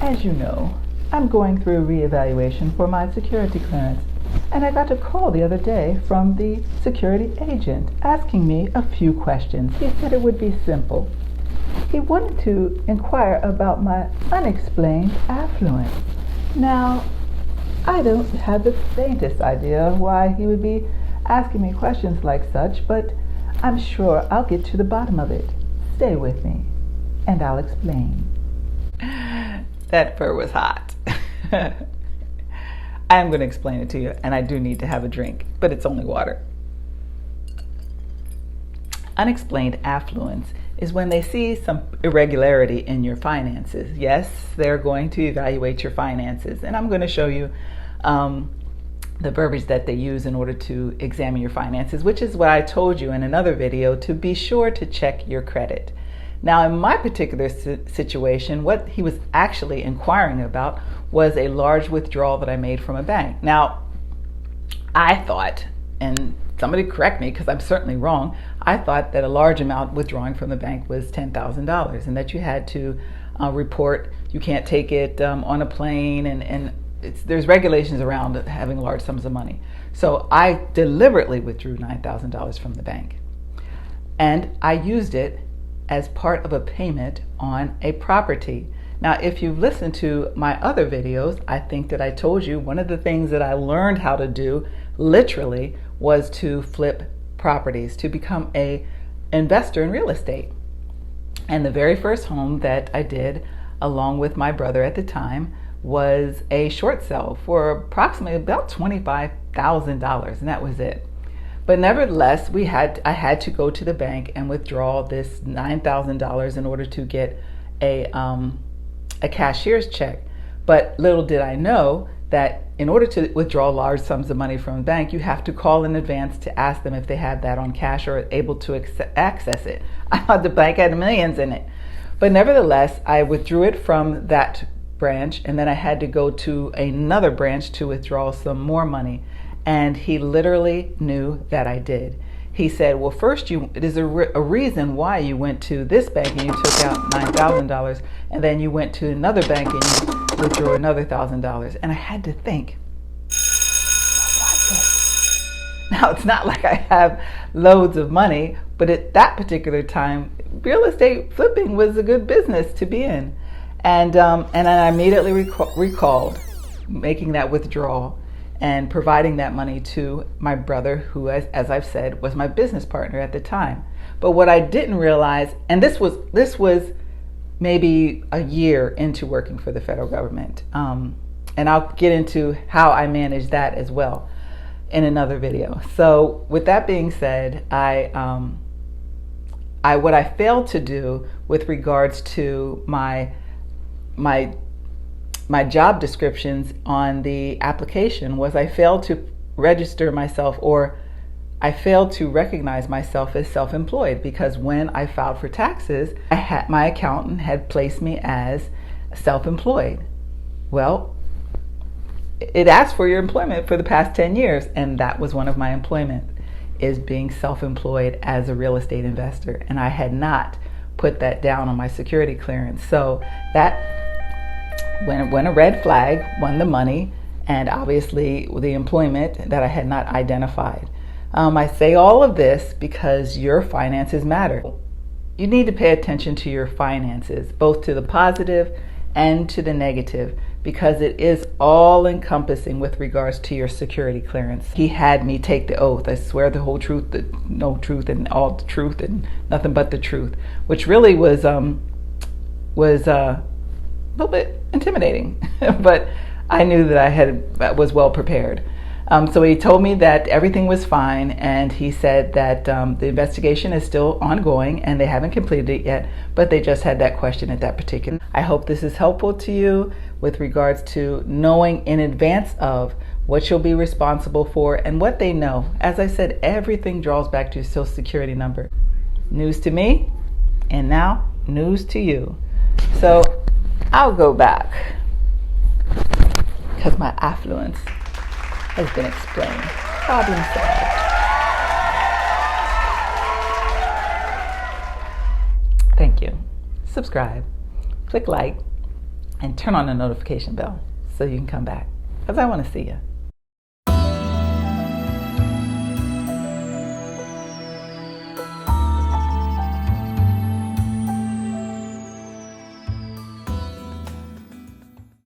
As you know, I'm going through a reevaluation for my security clearance, and I got a call the other day from the security agent asking me a few questions. He said it would be simple. He wanted to inquire about my unexplained affluence. Now, I don't have the faintest idea why he would be asking me questions like such, but I'm sure I'll get to the bottom of it. Stay with me, and I'll explain. That fur was hot. I'm going to explain it to you, and I do need to have a drink, but it's only water. Unexplained affluence is when they see some irregularity in your finances. Yes, they're going to evaluate your finances, and I'm going to show you the verbiage that they use in order to examine your finances, which is what I told you in another video, to be sure to check your credit. Now, in my particular situation, what he was actually inquiring about was a large withdrawal that I made from a bank. Now, I thought, and somebody correct me because I'm certainly wrong, I thought that a large amount withdrawing from the bank was $10,000 and that you had to report, you can't take it on a plane, and there's regulations around having large sums of money. So I deliberately withdrew $9,000 from the bank, and I used it as part of a payment on a property. Now, if you've listened to my other videos, I think that I told you one of the things that I learned how to do literally was to flip properties, to become an investor in real estate. And the very first home that I did, along with my brother at the time, was a short sale for approximately about $25,000, and that was it. But nevertheless, I had to go to the bank and withdraw this $9,000 in order to get a cashier's check. But little did I know that in order to withdraw large sums of money from a bank, you have to call in advance to ask them if they have that on cash or able to access it. I thought the bank had millions in it. But nevertheless, I withdrew it from that branch, and then I had to go to another branch to withdraw some more money. And he literally knew that I did. He said, well, first, it is a reason why you went to this bank and you took out $9,000, and then you went to another bank and you withdrew another $1,000. And I had to think, what's this? Now, it's not like I have loads of money, but at that particular time, real estate flipping was a good business to be in. And I immediately recalled making that withdrawal and providing that money to my brother, who, as I've said, was my business partner at the time. But what I didn't realize, and this was maybe a year into working for the federal government, and I'll get into how I managed that as well in another video. So with that being said, what I failed to do with regards to my job descriptions on the application was I failed to register myself, or I failed to recognize myself as self-employed, because when I filed for taxes, my accountant had placed me as self-employed. Well, it asked for your employment for the past 10 years, and that was one of my employment, is being self-employed as a real estate investor, and I had not put that down on my security clearance. So that when a red flag, won the money, and obviously the employment that I had not identified. I say all of this because your finances matter. You need to pay attention to your finances, both to the positive and to the negative, because it is all encompassing with regards to your security clearance. He had me take the oath. I swear the whole truth, the no truth, and all the truth, and nothing but the truth, which really was a little bit intimidating, but I knew that I was well prepared. So he told me that everything was fine, and he said that the investigation is still ongoing and they haven't completed it yet, but they just had that question at that particular. I hope this is helpful to you with regards to knowing in advance of what you'll be responsible for and what they know. As I said, everything draws back to your Social Security number. News to me, and now news to you. So I'll go back because my affluence has been explained. Problem solved. Thank you. Subscribe. Click like. and turn on the notification bell so you can come back, because I want to see you.